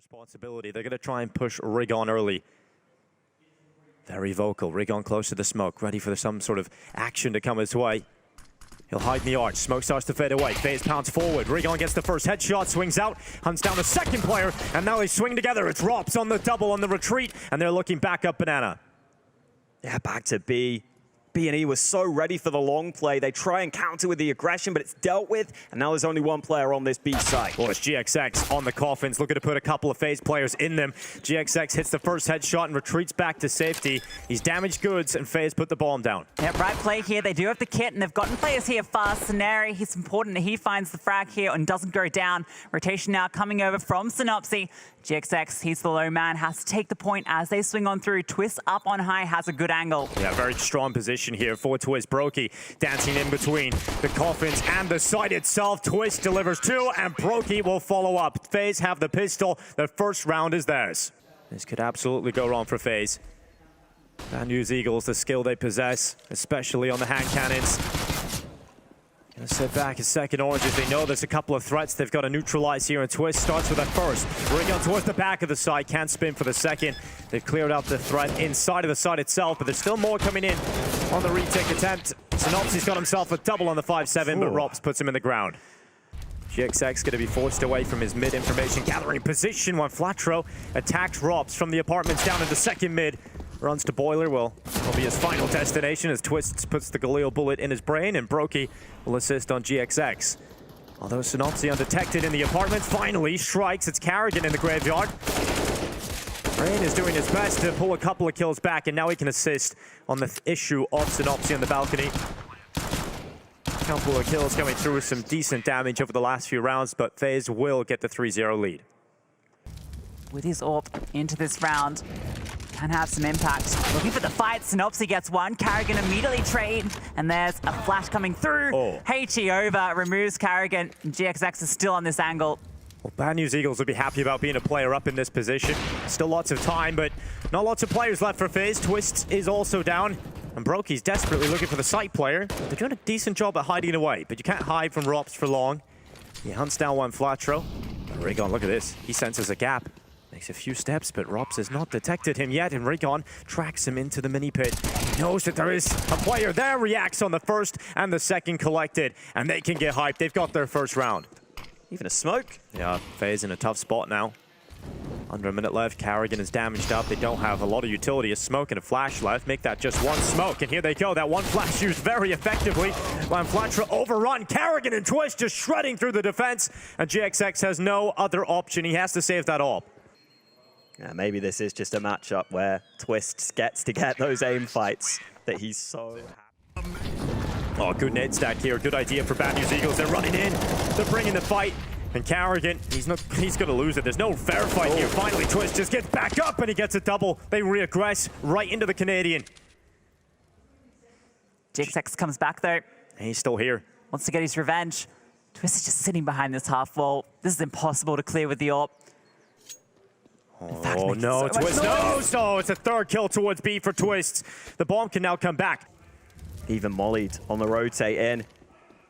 responsibility. They're going to try and push Rig on early. Very vocal. Rig on close to the smoke, ready for some sort of action to come his way. He'll hide in the arch. Smoke starts to fade away. FaZe pounds forward. Rig on gets the first headshot, swings out, hunts down the second player, and now they swing together. It's Rops on the double on the retreat, and they're looking back up Banana. Yeah, back to B. B&E was so ready for the long play. They try and counter with the aggression, but it's dealt with, and now there's only one player on this B site. Well, it's GXX on the coffins, looking to put a couple of FaZe players in them. GXX hits the first headshot and retreats back to safety. He's damaged goods, and FaZe put the bomb down. Yeah, right play here. They do have the kit, and they've gotten players here fast. Scenario, it's important that he finds the frag here and doesn't go down. Rotation now coming over from Synopsy. GXX, he's the low man, has to take the point as they swing on through. Twist up on high, has a good angle. Yeah, very strong position here for Twist. Brokey dancing in between the coffins and the site itself. Twist delivers two, and Brokey will follow up. FaZe have the pistol. The first round is theirs. This could absolutely go wrong for FaZe. Bad news, Eagles, the skill they possess, especially on the hand cannons. Gonna sit back as second oranges. They know there's a couple of threats they've got to neutralize here, and Twist starts with that first. Rig on towards the back of the side, can't spin for the second. They've cleared out the threat inside of the side itself, but there's still more coming in on the retake attempt. Synopsy's got himself a double on the 5-7, but Rops puts him in the ground. GXX going to be forced away from his mid information gathering position when Flatro attacks Rops from the apartments down into second mid. Runs to Boiler, will be his final destination as Twist puts the Galil bullet in his brain, and Brokey will assist on GXX. Although Synopsy undetected in the apartment, finally strikes. It's Carrigan in the graveyard. Rain is doing his best to pull a couple of kills back, and now he can assist on the issue of Synopsy on the balcony. A couple of kills coming through with some decent damage over the last few rounds, but FaZe will get the 3-0 lead. With his AWP into this round, can have some impact. Looking for the fight, Synopsy gets one. Carrigan immediately trade, and there's a flash coming through. HE over, removes Carrigan, and GXX is still on this angle. Well, Bad News Eagles would be happy about being a player up in this position. Still lots of time, but not lots of players left for FaZe. Twist is also down, and Brokey's desperately looking for the site player. They're doing a decent job at hiding away, but you can't hide from Rops for long. He hunts down one Flatro. Rigon, look at this. He senses a gap. Makes a few steps, but Rops has not detected him yet, and Rigon tracks him into the mini pit. He knows that there is a player there, reacts on the first and the second collected, and they can get hyped. They've got their first round. Even a smoke. Yeah, FaZe in a tough spot now. Under a minute left, Carrigan is damaged up. They don't have a lot of utility. A smoke and a flash left. Make that just one smoke, and here they go. That one flash used very effectively. When Flatra overrun, Carrigan and Twist just shredding through the defense, and GXX has no other option. He has to save that all. Yeah, maybe this is just a matchup where Twist gets to get those aim fights that he's so happy. Oh, good nade stack here. Good idea for Bad News Eagles. They're running in. They're bringing the fight. And Carrigan, he's going to lose it. There's no fair fight here. Finally, Twist just gets back up, and he gets a double. They reaggress right into the Canadian. GXX comes back, though. And he's still here. Wants to get his revenge. Twist is just sitting behind this half wall. This is impossible to clear with the AWP. Oh no, Twist knows! Oh, it's a third kill towards B for Twist. The bomb can now come back. Even mollied on the rotate in.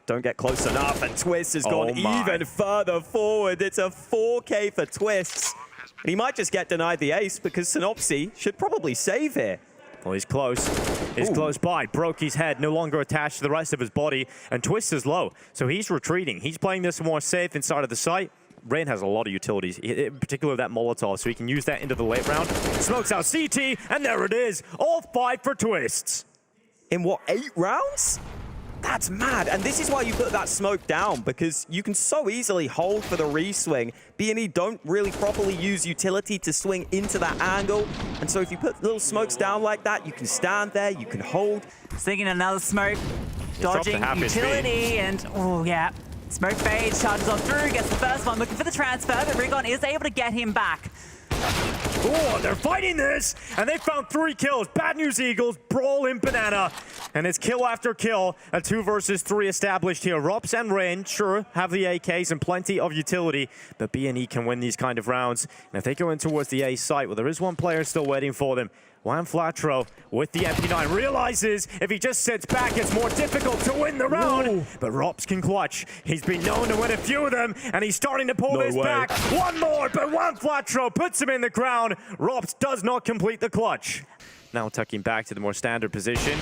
Don't get close enough, and Twist has gone even further forward. It's a 4K for Twist. And he might just get denied the ace because Synopsy should probably save here. Well, he's close. He's close by. Brokey's head no longer attached to the rest of his body, and Twist is low. So he's retreating. He's playing this more safe inside of the site. Rain has a lot of utilities, in particular that Molotov, so he can use that into the late round. Smokes out CT, and there it is. All 5 for Twists. In what, 8 rounds? That's mad. And this is why you put that smoke down, because you can so easily hold for the reswing. B&E don't really properly use utility to swing into that angle. And so if you put little smokes down like that, you can stand there, you can hold. Singing another smoke, dodging utility, and oh yeah. Smoke fades, charges on through, gets the first one, looking for the transfer, but Rigon is able to get him back. Oh, they're fighting this, and they found 3 kills. Bad News Eagles brawl in Banana, and it's kill after kill. A 2 versus 3 established here. Rops and Rain, sure, have the AKs and plenty of utility, but B&E can win these kind of rounds. And if they go in towards the A site, well, there is one player still waiting for them. Juan Flatro with the MP9 realizes if he just sits back, it's more difficult to win the round. Whoa. But Rops can clutch. He's been known to win a few of them, and he's starting to pull No this way. back. One more, but Juan Flatro puts him in the ground. Rops does not complete the clutch. Now tucking back to the more standard position,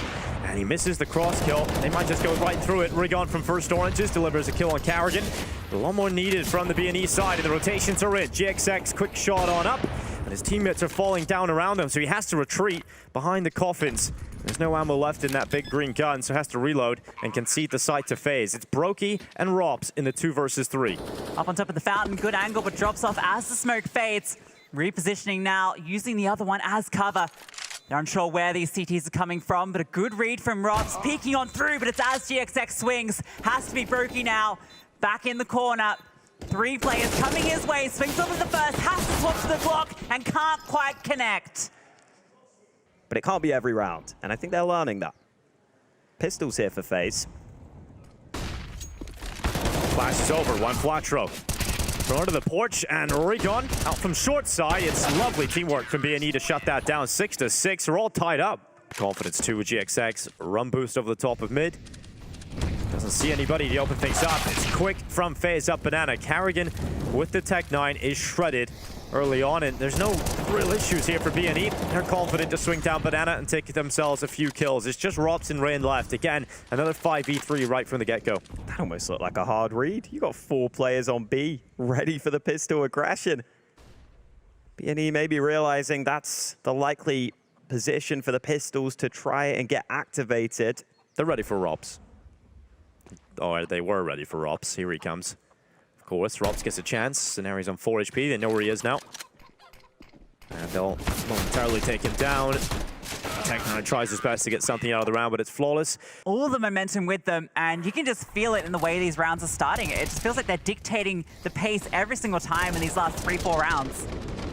and he misses the cross kill. They might just go right through it. Rigon from First Oranges delivers a kill on Carrigan. A lot more needed from the B&E side, and the rotations are in. GXX, quick shot on up, and his teammates are falling down around him, so he has to retreat behind the coffins. There's no ammo left in that big green gun, so has to reload and concede the site to FaZe. It's Brokey and Rops in the 2 versus 3. Up on top of the fountain, good angle, but drops off as the smoke fades. Repositioning now, using the other one as cover. They're unsure where these CTs are coming from, but a good read from Rops, peeking on through, but it's as GXX swings. Has to be Brokey now, back in the corner. 3 players coming his way, swings over the first, has to swap to the block, and can't quite connect. But it can't be every round, and I think they're learning that. Pistols here for FaZe. Flash is over, Juan Flatro. Thrown to the porch, and Rigon out from short side. It's lovely teamwork from B&E to shut that down. 6-6, they're all tied up. Confidence 2 with GXX. Run boost over the top of mid. Doesn't see anybody to open things up. It's quick from FaZe up Banana. Carrigan with the Tech 9 is shredded early on, and there's no real issues here for B&E. They're confident to swing down Banana and take themselves a few kills. It's just Rops and Rain left. Again, another 5v3 right from the get-go. That almost looked like a hard read. You got 4 players on B, ready for the pistol aggression. B&E may be realizing that's the likely position for the pistols to try and get activated. They're ready for Rops. Oh, they were ready for Rops. Here he comes. Of course, Rops gets a chance. Scenario's on 4 HP. They know where he is now. And they'll momentarily take him down. Tech9 tries his best to get something out of the round, but it's flawless. All the momentum with them, and you can just feel it in the way these rounds are starting. It just feels like they're dictating the pace every single time in these last 3-4 rounds.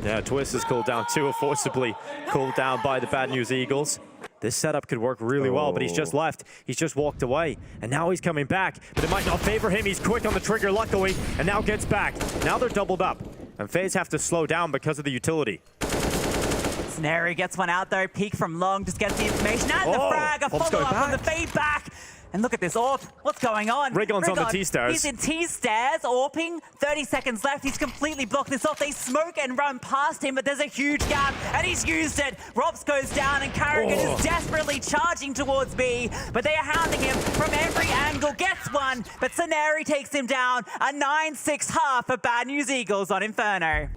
Yeah, Twist is cooled down too, forcibly cooled down by the Bad News Eagles. This setup could work really well, but he's just left. He's just walked away, and now he's coming back, but it might not favor him. He's quick on the trigger, luckily, and now gets back. Now they're doubled up, and FaZe have to slow down because of the utility. Snary gets one out though, peek from long, just gets the information, and the frag, a follow-up on the fade back. And look at this AWP. What's going on? Rigon's on the T-stairs. He's in T-stairs, AWPing. 30 seconds left. He's completely blocked this off. They smoke and run past him, but there's a huge gap, and he's used it. Rops goes down, and Carrigan is desperately charging towards B, but they are hounding him from every angle. Gets one, but Scenari takes him down. A 9-6 half for Bad News Eagles on Inferno.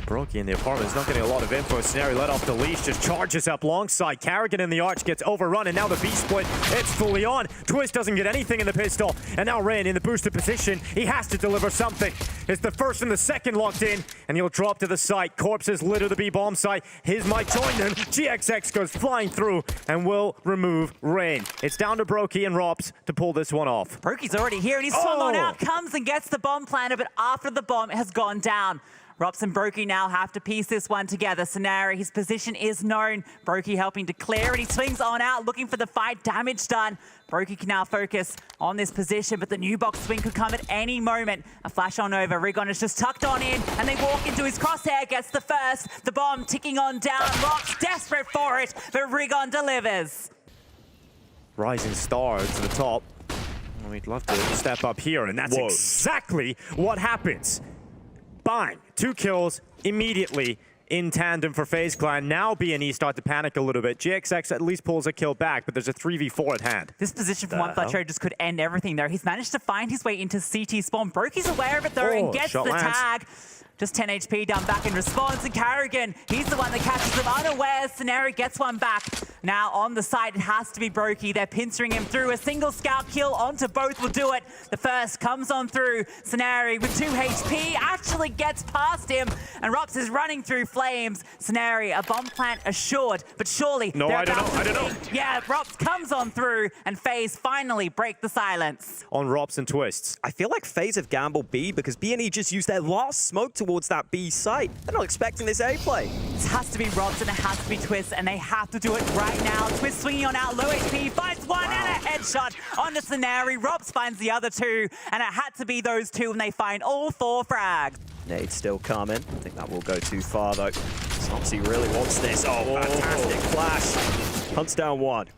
Brokey in the apartment is not getting a lot of info. Scenario let off the leash, just charges up long side. Carrigan in the arch gets overrun, and now the B split, it's fully on. Twist doesn't get anything in the pistol, and now Rain in the boosted position. He has to deliver something. It's the first and the second locked in, and he'll drop to the site. Corpses litter the B bomb site. His might join them. GXX goes flying through and will remove Rain. It's down to Brokey and Rops to pull this one off. Brokey's already here, and he's swung on out, comes and gets the bomb planted, but after the bomb has gone down. Rops and Brokey now have to piece this one together. Scenari, his position is known. Brokey helping to clear, and he swings on out, looking for the fight. Damage done. Brokey can now focus on this position, but the new box swing could come at any moment. A flash on over. Rigon is just tucked on in, and they walk into his crosshair. Gets the first. The bomb ticking on down. Rops desperate for it, but Rigon delivers. Rising star to the top. Well, we'd love to step up here, and that's exactly what happens. Bang! 2 kills immediately in tandem for FaZe Clan. Now B&E start to panic a little bit. GXX at least pulls a kill back, but there's a 3v4 at hand. This position from Juan Flatro just could end everything there. He's managed to find his way into CT spawn. Brokey's aware of it though and gets the tag. Just 10 HP down back in response, and Carrigan, he's the one that catches him unawares. Scenari gets one back. Now on the side, it has to be Brokey. They're pincering him through. A single scout kill onto both will do it. The first comes on through. Scenari with 2 HP actually gets past him, and Rops is running through flames. Scenari, a bomb plant assured, but surely... No, I don't know. Yeah, Rops comes on through, and FaZe finally break the silence. On Rops and Twists. I feel like FaZe have gambled B because B&E just used their last smoke towards that B site. They're not expecting this A play. This has to be Rops and it has to be Twist, and they have to do it right now. Twist swinging on out, low HP, finds one and a headshot on the Scenari. Rops finds the other 2, and it had to be those 2 when they find all 4 frags. Nade still coming. I think that will go too far though. Snopsy really wants this. Oh, fantastic flash. Hunts down one.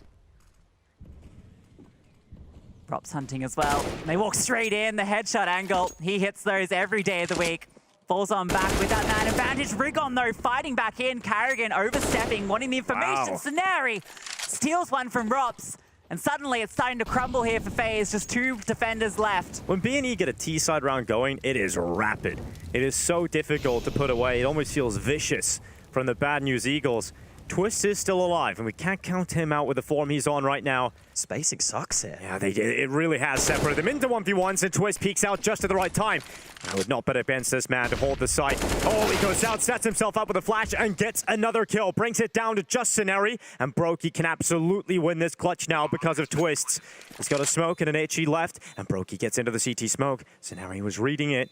Props hunting as well. They walk straight in, the headshot angle. He hits those every day of the week. Falls on back with that man advantage. Rigon, though, fighting back in. Carrigan overstepping, wanting the information. Wow. Saneri steals one from Rops. And suddenly it's starting to crumble here for FaZe. Just 2 defenders left. When B&E get a T-side round going, it is rapid. It is so difficult to put away. It almost feels vicious from the Bad News Eagles. Twist is still alive, and we can't count him out with the form he's on right now. Spacing sucks here. Yeah, it really has separated them into 1v1s, and Twist peeks out just at the right time. I would not bet against this man to hold the site. Oh, he goes out, sets himself up with a flash, and gets another kill. Brings it down to just Saneri, and Brokey can absolutely win this clutch now because of Twists. He's got a smoke and an HE left, and Brokey gets into the CT smoke. Saneri was reading it.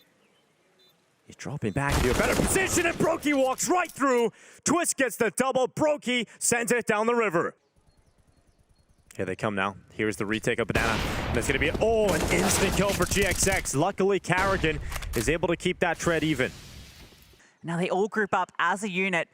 He's dropping back to a better position, and Brokey walks right through. Twist gets the double. Brokey sends it down the river. Here they come now. Here's the retake of Banana. And it's going to be, an instant kill for GXX. Luckily, Carrigan is able to keep that tread even. Now they all group up as a unit.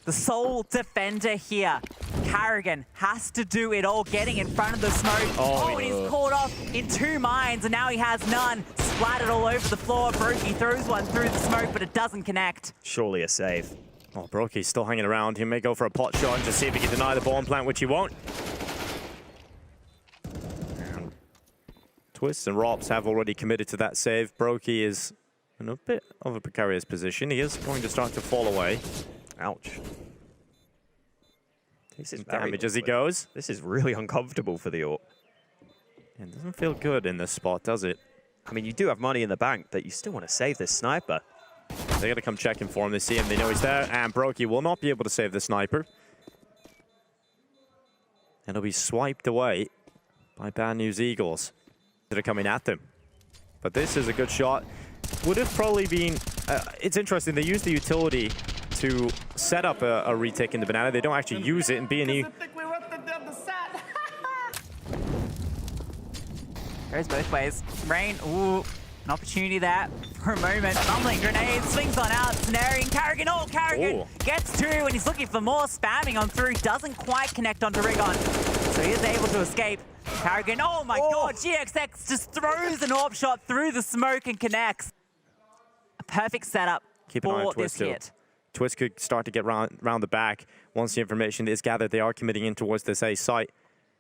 The sole defender here, Carrigan, has to do it all, getting in front of the smoke. And he's caught off in 2 mines, and now he has none. Splattered all over the floor. Brokey throws one through the smoke, but it doesn't connect. Surely a save. Oh, Brokey's still hanging around. He may go for a pot shot and just see if he can deny the bomb plant, which he won't. And Twists and Rops have already committed to that save. Brokey is in a bit of a precarious position. He is going to start to fall away. Ouch. This is Damage as he goes. This is really uncomfortable for the Orc. It doesn't feel good in this spot, does it? I mean, you do have money in the bank, but you still want to save this sniper. They got to come checking for him. They see him. They know he's there. And Brokey will not be able to save the sniper. And he'll be swiped away by Bad News Eagles that are coming at them. But this is a good shot. Would have probably been... it's interesting. They use the utility to set up a retake in the Banana. They don't actually use it in B&E. Goes both ways. Rain, ooh, an opportunity there for a moment. Fumbling grenade, swings on out. Saneri and Carrigan. Oh, Carrigan gets 2, and he's looking for more. Spamming on through. Doesn't quite connect onto Rigon. So he is able to escape. Carrigan, oh my god, GXX just throws an AWP shot through the smoke and connects. A perfect setup for this hit. Twist could start to get round the back. Once the information is gathered, they are committing in towards this A site.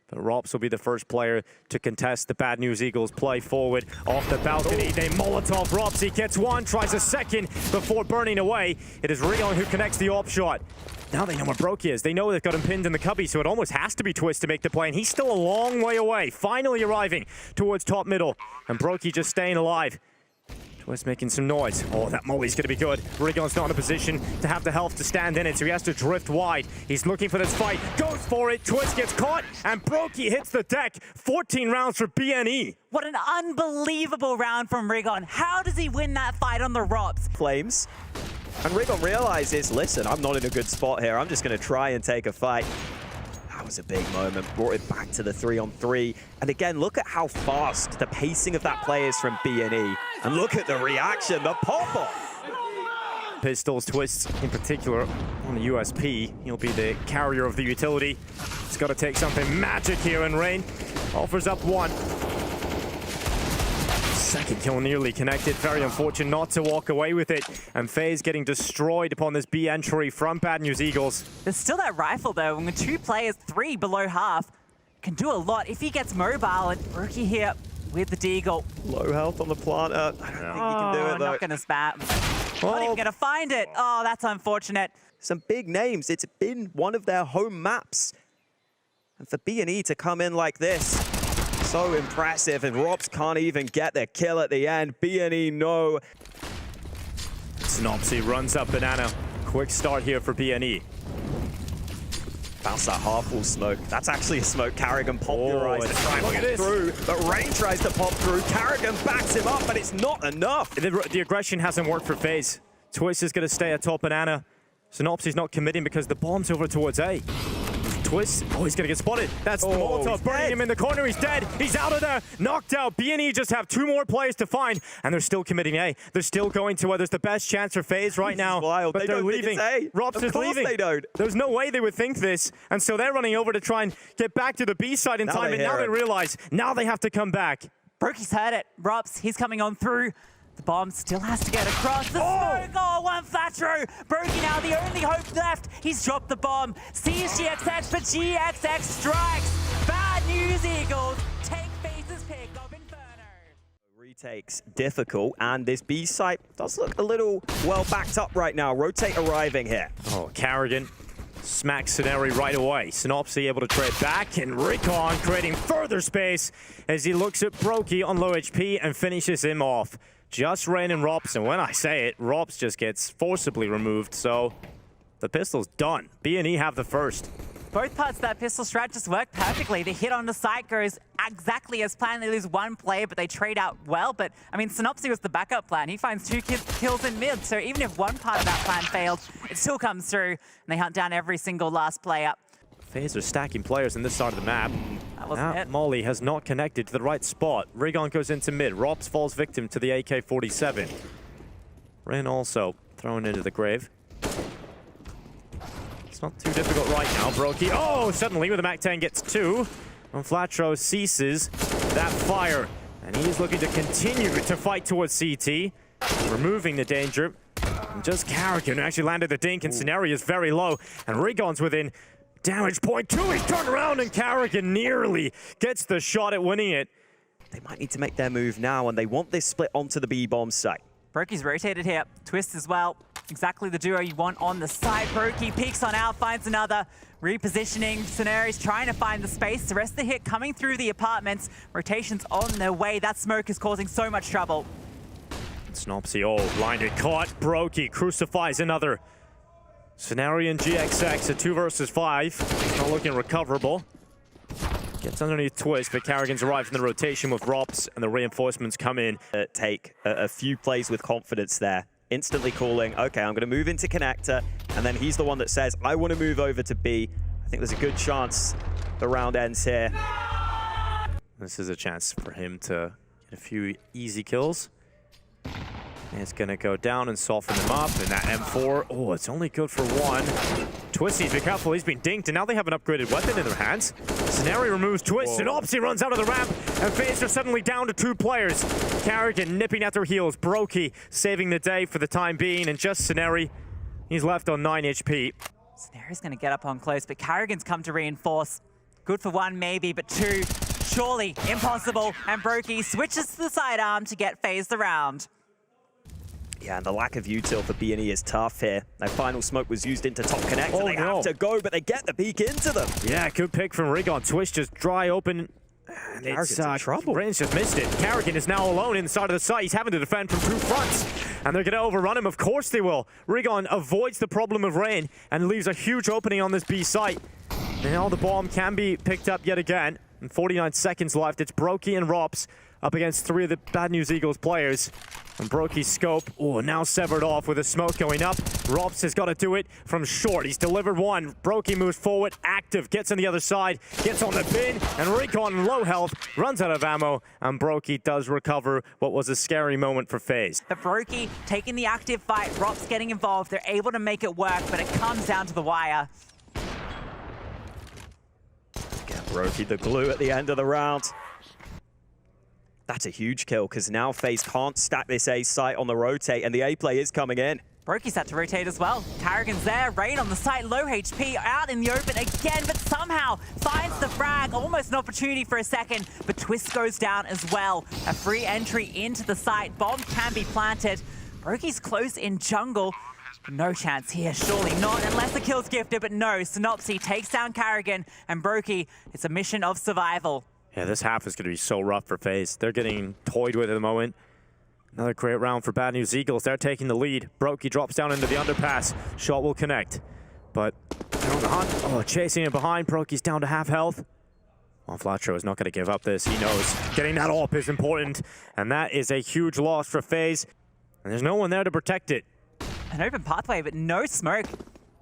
But Rops will be the first player to contest the Bad News Eagles play forward off the balcony. They Molotov Rops. He gets 1, tries a second before burning away. It is Rion who connects the AWP shot. Now they know where Brokey is. They know they've got him pinned in the cubby, so it almost has to be Twist to make the play. And he's still a long way away, finally arriving towards top middle. And Brokey just staying alive. Twist making some noise. Oh, that molly's going to be good. Rigon's not in a position to have the health to stand in it, so he has to drift wide. He's looking for this fight. Goes for it. Twist gets caught, and Brokey hits the deck. 14 rounds for BNE. What an unbelievable round from Rigon. How does he win that fight on the Rops? Flames. And Rigon realizes, listen, I'm not in a good spot here. I'm just going to try and take a fight. That was a big moment. Brought it back to the 3-on-3. And again, look at how fast the pacing of that play is from BNE. And look at the reaction, the pop-off. Pistols, Twists in particular on the USP. He'll be the carrier of the utility. He's got to take something magic here, and Rain offers up 1. Second kill nearly connected. Very unfortunate not to walk away with it. And FaZe getting destroyed upon this B entry from Bad News Eagles. There's still that rifle though, and with 2 players, 3 below half, can do a lot if he gets mobile. And Rookie here with the Deagle. Low health on the planter. I don't think he can do it though. Not gonna spam. Not even gonna find it. Oh, that's unfortunate. Some big names. It's been one of their home maps. And for B&E to come in like this, so impressive, and Rops can't even get their kill at the end. B&E no. Snopsy runs up Banana. Quick start here for B&E. Bounce that half-full smoke. That's actually a smoke Carrigan popularized to try and pop through. But Rain tries to pop through. Carrigan backs him up, but it's not enough. The aggression hasn't worked for FaZe. Twist is going to stay atop Banana. Synopsy's not committing because the bomb's over towards A. Twist. Oh, he's gonna get spotted. That's the Molotov burning him in the corner. He's dead. He's out of there. Knocked out. BNE just have 2 more players to find, and they're still committing A. They're still going to where there's the best chance for FaZe right now. Wild. But they're leaving. Rops is leaving. They don't. There's no way they would think this, and so they're running over to try and get back to the B side in time, and now they realize now they have to come back. Broky's heard it. Rops, he's coming on through. The bomb still has to get across. The smoke, one flat throw. Broky now the only hope left. He's dropped the bomb. Sees GXX, but GXX strikes. Bad news, Eagles. Take FaZe's pick of Inferno. Retake's difficult, and this B site does look a little well backed up right now. Rotate arriving here. Oh, Carrigan smacks Scenari right away. Synopsy able to trade back, and Recon creating further space as he looks at Brokey on low HP and finishes him off. Just Rain and Rops, and when I say it, Rops just gets forcibly removed, so the pistol's done. BNE have the first. Both parts of that pistol strat just work perfectly. The hit on the site goes exactly as planned. They lose 1 player, but they trade out well. But, I mean, Synopsy was the backup plan. He finds 2 kills in mid, so even if one part of that plan failed, it still comes through, and they hunt down every single last player. FaZe are stacking players on this side of the map. That wasn't it. Molly has not connected to the right spot. Rigon goes into mid. Rops falls victim to the AK-47. Ren also thrown into the grave. It's not too difficult right now. Brokey, suddenly with the MAC-10 gets 2. And Flatro ceases that fire. And he's looking to continue to fight towards CT, removing the danger. And just Carrigan actually landed the dink, and Scenario is very low. And Rigon's within damage point 2. He's turned around, and Carrigan nearly gets the shot at winning it. They might need to make their move now, and they want this split onto the B-bomb site. Brokey's rotated here. Twist as well. Exactly the duo you want on the side. Brokey peeks on out, finds another. Repositioning. Scenarios trying to find the space. The rest of the hit coming through the apartments. Rotations on their way. That smoke is causing so much trouble. Snopsy, blinded, caught. Brokey crucifies another. Scenario and GXX at 2 versus 5. It's not looking recoverable. Gets underneath Twist, but Carrigan's arrived in the rotation with Rops, and the reinforcements come in. Take a few plays with confidence there. Instantly calling, okay, I'm going to move into connector, and then he's the one that says, I want to move over to B. I think there's a good chance the round ends here. This is a chance for him to get a few easy kills. And it's going to go down and soften him up. And that M4, it's only good for 1. Twisty, be careful, he's been dinked, and now they have an upgraded weapon in their hands. Scenario removes Twist, and Opsy runs out of the ramp, and FaZe are suddenly down to 2 players. Carrigan nipping at their heels, Brokey saving the day for the time being, and just Scenario, he's left on 9 HP. Scenario's going to get up on close, but Carrigan's come to reinforce. Good for 1 maybe, but 2, surely impossible. And Brokey switches to the sidearm to get FaZe the round. Yeah, and the lack of util for BNE is tough here. Their final smoke was used into top connector. They have to go, but they get the peek into them. Yeah, good pick from Rigon. Twist just dry open. And Carrigan's in trouble. Rain's just missed it. Carrigan is now alone inside of the site. He's having to defend from 2 fronts. And they're going to overrun him. Of course they will. Rigon avoids the problem of Rain and leaves a huge opening on this B site. And now the bomb can be picked up yet again. And 49 seconds left. It's Brokey and Rops up against 3 of the Bad News Eagles players. And Brokey's scope, now severed off with the smoke going up. Rops has got to do it from short. He's delivered 1. Brokey moves forward, active, gets on the other side, gets on the bin, and Recon, low health, runs out of ammo, and Brokey does recover what was a scary moment for FaZe. But Brokey taking the active fight, Rops getting involved, they're able to make it work, but it comes down to the wire. Get Brokey the glue at the end of the round. That's a huge kill, because now FaZe can't stack this A site on the rotate, and the A play is coming in. Brokey's had to rotate as well. Carrigan's there, Rain on the site, low HP, out in the open again, but somehow finds the frag. Almost an opportunity for a second, but Twist goes down as well. A free entry into the site. Bomb can be planted. Brokey's close in jungle. No chance here, surely not, unless the kill's gifted, but no. Synopsy takes down Carrigan, and Brokey, it's a mission of survival. Yeah, this half is going to be so rough for FaZe. They're getting toyed with at the moment. Another great round for Bad News Eagles. They're taking the lead. Brokey drops down into the underpass. Shot will connect. But they're on the hunt. Chasing it behind. Brokey's down to half health. Well, Flatro is not going to give up this. He knows getting that AWP is important. And that is a huge loss for FaZe. And there's no one there to protect it. An open pathway, but no smoke.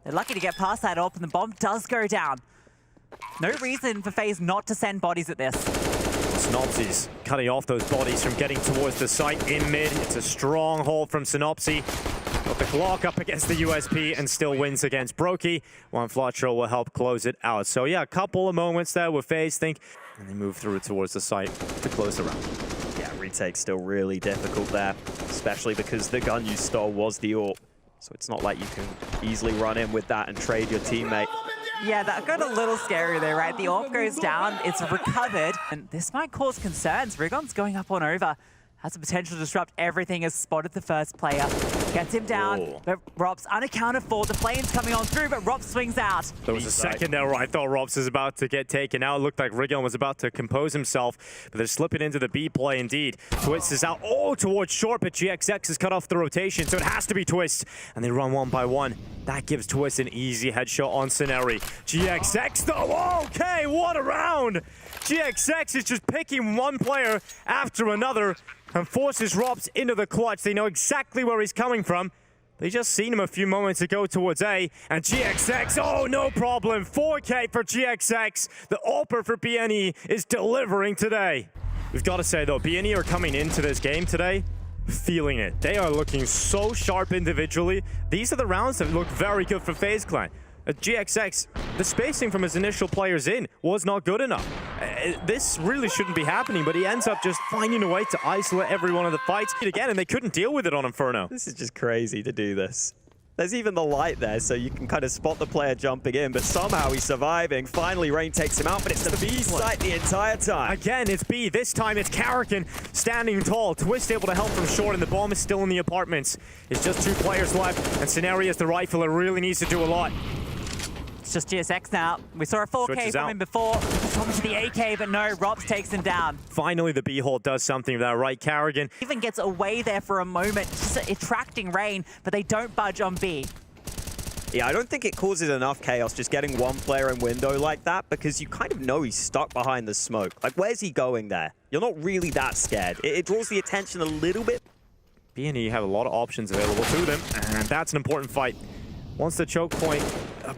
They're lucky to get past that AWP, and the bomb does go down. No reason for FaZe not to send bodies at this. Synopsy's cutting off those bodies from getting towards the site in mid. It's a strong hold from Synopsy. Got the Glock up against the USP and still wins against Brokey. Flatro will help close it out. So yeah, a couple of moments there with FaZe think, and they move through towards the site to close the round. Yeah, retake's still really difficult there, especially because the gun you stole was the AWP. So it's not like you can easily run in with that and trade your teammate. Yeah, that got a little scary there, right? The AWP goes down, it's recovered, and this might cause concerns. Rigon's going up on over. Has the potential to disrupt everything, has spotted the first player. Gets him down, but Robs unaccounted for. The flame's coming on through, but Robs swings out. There was a second there where I thought Robs was about to get taken out. It looked like Rigon was about to compose himself, but they're slipping into the B play indeed. Twist is out, towards short, but GXX has cut off the rotation, so it has to be Twist. And they run one by one. That gives Twist an easy headshot on Scenery. GXX though, okay, what a round! GXX is just picking one player after another and forces Robs into the clutch. They know exactly where he's coming from. They just seen him a few moments ago towards A, and GXX, no problem. 4K for GXX. The AWPer for BNE is delivering today. We've got to say though, BNE are coming into this game today feeling it. They are looking so sharp individually. These are the rounds that look very good for FaZe Clan. GXX, the spacing from his initial players in was not good enough. This really shouldn't be happening, but he ends up just finding a way to isolate every one of the fights again, and they couldn't deal with it on Inferno. This is just crazy to do this. There's even the light there, so you can kind of spot the player jumping in, but somehow he's surviving. Finally, Rain takes him out, but it's the B site the entire time. Again, it's B. This time, it's Karrakin standing tall. Twist able to help from short, and the bomb is still in the apartments. It's just 2 players left, and Scenario is the rifler. Really needs to do a lot. It's just GSX now. We saw a 4K from him before. He's coming to the AK, but no, Robs takes him down. Finally, the B hole does something with that, right? Karrakin even gets away there for a moment, just attracting Rain, but they don't budge on B. Yeah, I don't think it causes enough chaos just getting one player in window like that, because you kind of know he's stuck behind the smoke. Like, where's he going there? You're not really that scared. It draws the attention a little bit. BNE have a lot of options available to them, and that's an important fight. Once the choke point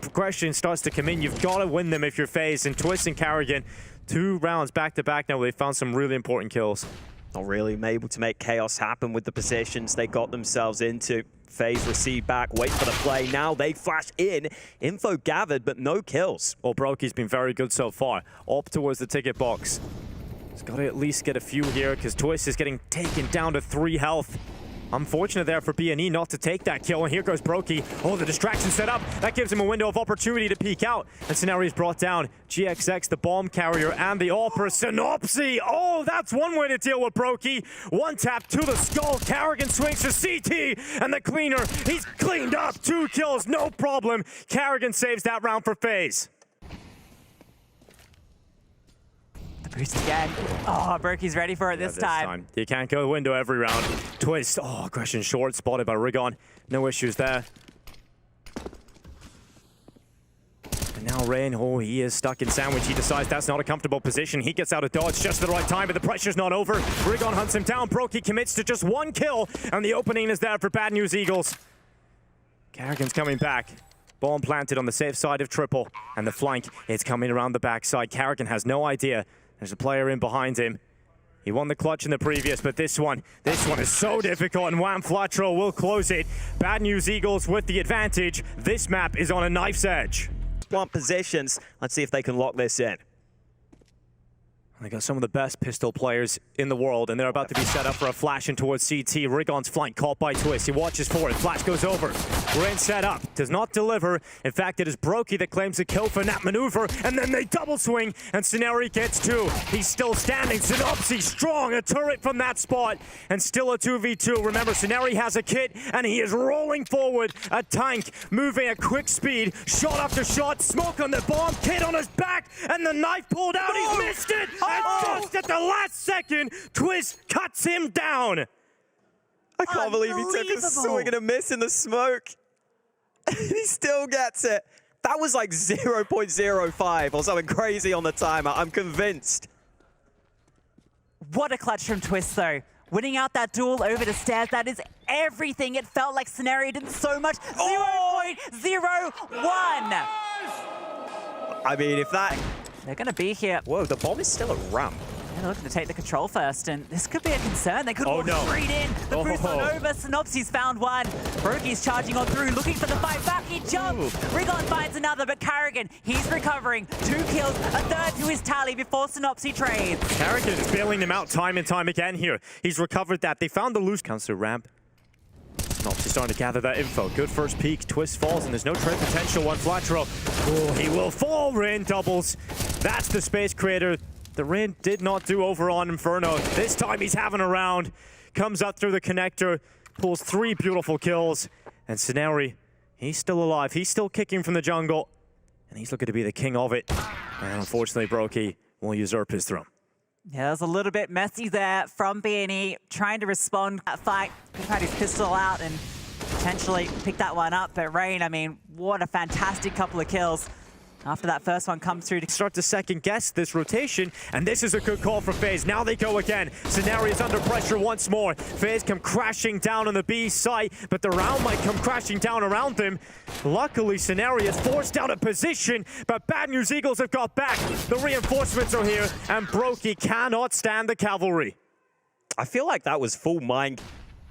progression starts to come in, you've got to win them if you're FaZe. And Twist and Karrakin, 2 rounds back-to-back now where they found some really important kills. Not really able to make chaos happen with the positions they got themselves into. FaZe recede back, wait for the play. Now they flash in. Info gathered, but no kills. Well, Brokey's been very good so far. Up towards the ticket box. He's got to at least get a few here because Twist is getting taken down to 3 health. Unfortunate there for BNE not to take that kill, and here goes Brokey. The distraction set up. That gives him a window of opportunity to peek out. And Scenario is brought down. GXX, the bomb carrier, and the AWPer. Synopsy! That's one way to deal with Brokey. One tap to the skull. Karrakin swings to CT, and the cleaner, he's cleaned up. 2 kills, no problem. Karrakin saves that round for FaZe. Boost again. Brokey's ready for it this time. You can't go window every round. Twist. Aggression short, spotted by Rigon. No issues there. And now Rain, he is stuck in sandwich. He decides that's not a comfortable position. He gets out of dodge just at the right time, but the pressure's not over. Rigon hunts him down. Brokey commits to just 1 kill, and the opening is there for Bad News Eagles. Karrakin's coming back. Bomb planted on the safe side of triple, and the flank is coming around the backside. Karrakin has no idea. There's a player in behind him. He won the clutch in the previous, but this one is so difficult, and Flatro will close it. Bad News Eagles with the advantage. This map is on a knife's edge. Want positions. Let's see if they can lock this in. They got some of the best pistol players in the world, and they're about to be set up for a flash in towards CT. Rigon's flank caught by Twist. He watches for it. Flash goes over. Rain set up. Does not deliver. In fact, it is Brokey that claims the kill for that maneuver, and then they double swing, and Scenario gets 2. He's still standing. Synopsy strong. A turret from that spot, and still a 2v2. Remember, Scenario has a kit, and he is rolling forward. A tank moving at quick speed. Shot after shot. Smoke on the bomb. Kit on his back, and the knife pulled out. He's missed it. And just at the last second, Twist cuts him down. I can't believe he took a swing and a miss in the smoke. He still gets it. That was like 0.05 or something crazy on the timer. I'm convinced. What a clutch from Twist, though. Winning out that duel over the stairs, that is everything. It felt like Scenario did so much. 0.01. I mean, if that... They're going to be here. Whoa, the bomb is still a ramp. They're looking to take the control first, and this could be a concern. They could walk no. straight in. The boost on over. Synopsy's found one. Brokey's charging on through, looking for the fight back. He jumps. Rigon finds another, but Carrigan, he's recovering. 2 kills, a third to his tally before Synopsy trades. Carrigan is bailing them out time and time again here. He's recovered that. They found the loose. Comes through ramp. Synopsy starting to gather that info. Good first peek. Twist falls, and there's no trade potential. One Flatro. Oh, he will fall. Rain doubles. That's the space creator. The Rain did not do over on Inferno. This time he's having a round. Comes up through the connector. Pulls 3 beautiful kills. And Scenery, he's still alive. He's still kicking from the jungle. And he's looking to be the king of it. And unfortunately, Brokey will usurp his throne. Yeah, it was a little bit messy there from BNE, trying to respond to that fight. Could have had his pistol out and potentially pick that one up. But Rain, I mean, what a fantastic couple of kills. After that first one comes through to start to second guess this rotation, and this is a good call for FaZe. Now they go again. Scenario is under pressure once more. FaZe come crashing down on the B site, but the round might come crashing down around them. Luckily, Scenario is forced out of position, but Bad News Eagles have got back. The reinforcements are here, and Brokey cannot stand the cavalry. I feel like that was full mind.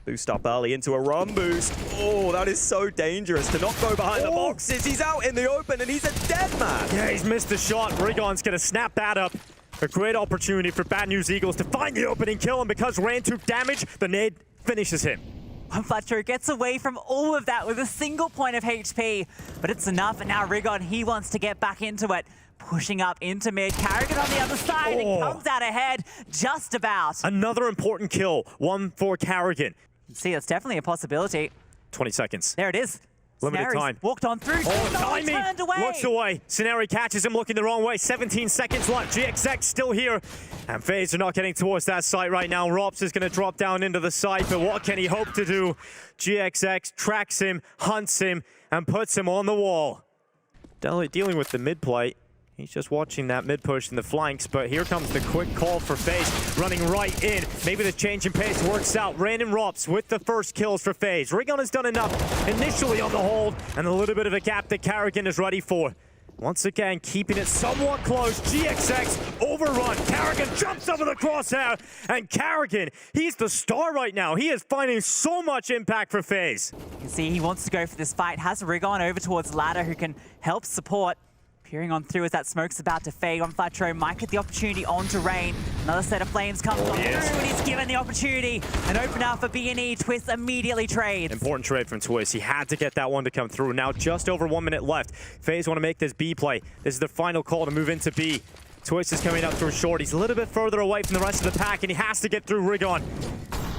Boost up early into a run boost. Oh, that is so dangerous to not go behind the boxes. He's out in the open and he's a dead man. Yeah, he's missed a shot. Rigon's going to snap that up. A great opportunity for Bad News Eagles to find the opening kill, and because Rain took damage, the nade finishes him. Flatro gets away from all of that with a single point of HP, but it's enough, and now Rigon, he wants to get back into it. Pushing up into mid, Carrigan on the other side, and comes out ahead just about. Another important kill, one for Carrigan. See, it's definitely a possibility. 20 seconds. There it is. Limited time. Walked on through. Timing. Turned away. Looks away. Scenario catches him looking the wrong way. 17 seconds left. GXX still here. And FaZe are not getting towards that site right now. Rops is going to drop down into the site, but what can he hope to do? GXX tracks him, hunts him, and puts him on the wall. Dealing with the mid play. He's just watching that mid push in the flanks, but here comes the quick call for FaZe, running right in. Maybe the change in pace works out. Rain and Rops with the first kills for FaZe. Rigon has done enough initially on the hold, and a little bit of a gap that Carrigan is ready for. Once again, keeping it somewhat close. GXX overrun. Carrigan jumps over the crosshair, and Carrigan, he's the star right now. He is finding so much impact for FaZe. You can see he wants to go for this fight. Has Rigon over towards Ladder, who can help support. Peering on through as that smoke's about to fade on Flatro. Might get the opportunity onto Rain. Another set of flames comes on through, and he's given the opportunity. An opener for BNE. Twist immediately trades. Important trade from Twist. He had to get that one to come through. Now just over 1 minute left. FaZe want to make this B play. This is the final call to move into B. Twist is coming up through short. He's a little bit further away from the rest of the pack, and he has to get through Rigon.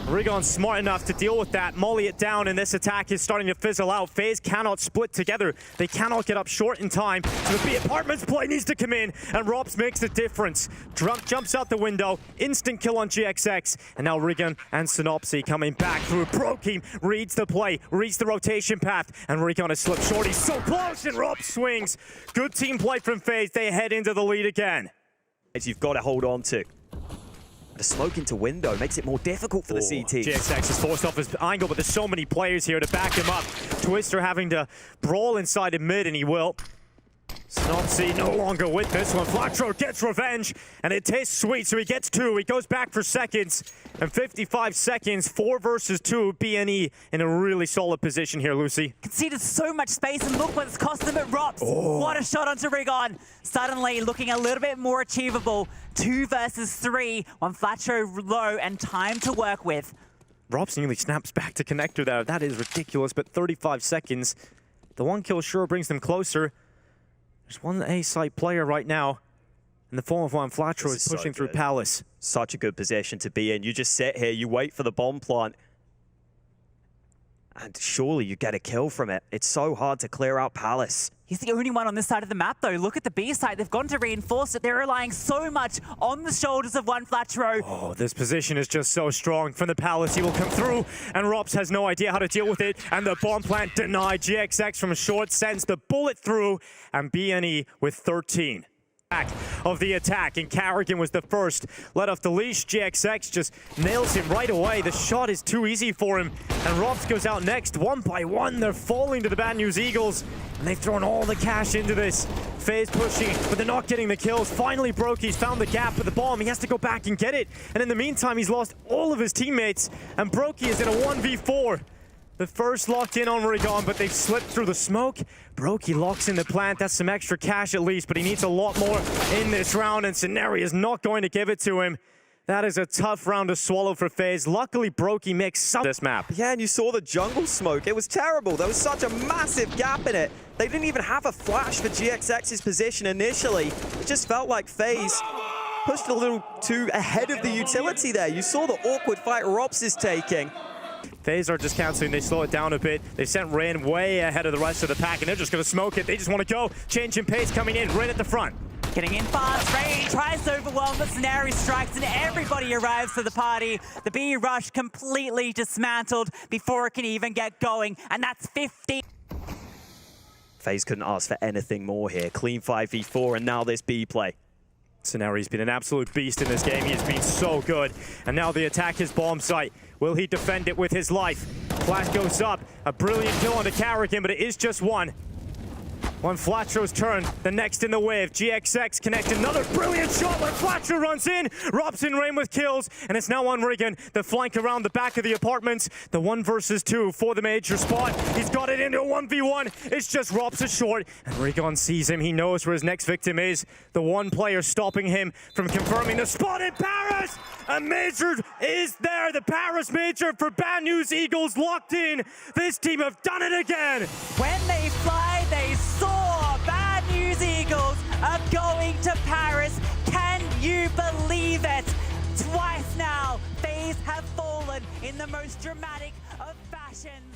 Rigon's smart enough to deal with that, molly it down, and this attack is starting to fizzle out. FaZe cannot split together. They cannot get up short in time. So the B Apartments play needs to come in, and Rops makes the difference. Jumps out the window, instant kill on GXX, and now Rigon and Synopsy coming back through. Brokey reads the play, reads the rotation path, and Rigon has slipped short. He's so close, and Rops swings. Good team play from FaZe. They head into the lead again. You've got to hold on to. The smoke into window makes it more difficult for the CT. GXX is forced off his angle, but there's so many players here to back him up. Twister having to brawl inside of mid, and he will. Synopsy no longer with this one. Flatro gets revenge, and it tastes sweet, so he gets 2. He goes back for seconds, and 55 seconds, 4 versus 2. BNE in a really solid position here, Lucy. Conceded so much space, and look what it's cost them at Rops. What a shot onto Rigon. Suddenly looking a little bit more achievable. 2 versus 3. One Flatro low, and time to work with. Rops nearly snaps back to connector there. That is ridiculous, but 35 seconds. The 1 kill sure brings them closer. There's one A-site player right now in the form of one Flatro is pushing through Palace. Such a good position to be in. You just sit here, you wait for the bomb plant, and surely you get a kill from it. It's so hard to clear out Palace. He's the only one on this side of the map, though. Look at the B side. They've gone to reinforce it. They're relying so much on the shoulders of one Flatro. Oh, this position is just so strong from the Palace. He will come through, and Rops has no idea how to deal with it. And the bomb plant denied. GXX from short sends the bullet through, and BNE with 13. of the attack, and Carrigan was the first let off the leash. GXX just nails him right away. The shot is too easy for him, and Robs goes out next. One by one, they're falling to the Bad News Eagles, and they've thrown all the cash into this. FaZe pushing, but they're not getting the kills. Finally, Brokey's found the gap with the bomb. He has to go back and get it, and in the meantime, he's lost all of his teammates, and Brokey is in a 1v4. The first locked in on Rigon, but they've slipped through the smoke. Brokey locks in the plant. That's some extra cash at least, but he needs a lot more in this round, and Scenario is not going to give it to him. That is a tough round to swallow for FaZe. Luckily, Brokey makes some this map. Yeah, and you saw the jungle smoke. It was terrible. There was such a massive gap in it. They didn't even have a flash for GXX's position initially. It just felt like FaZe pushed a little too ahead of the utility there. You saw the awkward fight Robs is taking. FaZe are just canceling. They slow it down a bit. They sent Rain way ahead of the rest of the pack, and they're just going to smoke it. They just want to go. Change in pace coming in right at the front. Getting in fast, Rain tries to overwhelm, but Scenario strikes and everybody arrives to the party. The B rush completely dismantled before it can even get going, and that's 50. FaZe couldn't ask for anything more here. Clean 5v4, and now this B play. Scenario's been an absolute beast in this game. He has been so good. And now the attack is bomb site. Will he defend it with his life? Flash goes up. A brilliant kill onto Carrigan, but it is just one. One Flatro's turn, the next in the wave. GXX connects another brilliant shot when Flatro runs in. Robson Rain with kills, and it's now on Rigon. The flank around the back of the apartments. The 1 versus 2 for the major spot. He's got it into a 1v1. It's just Robson short, and Rigon sees him. He knows where his next victim is. The one player stopping him from confirming the spot in Paris. A major is there. The Paris major for Bad News Eagles locked in. This team have done it again. When they fly, they soar. Bad News Eagles are going to Paris. Can you believe it? Twice now, FaZe have fallen in the most dramatic of fashions.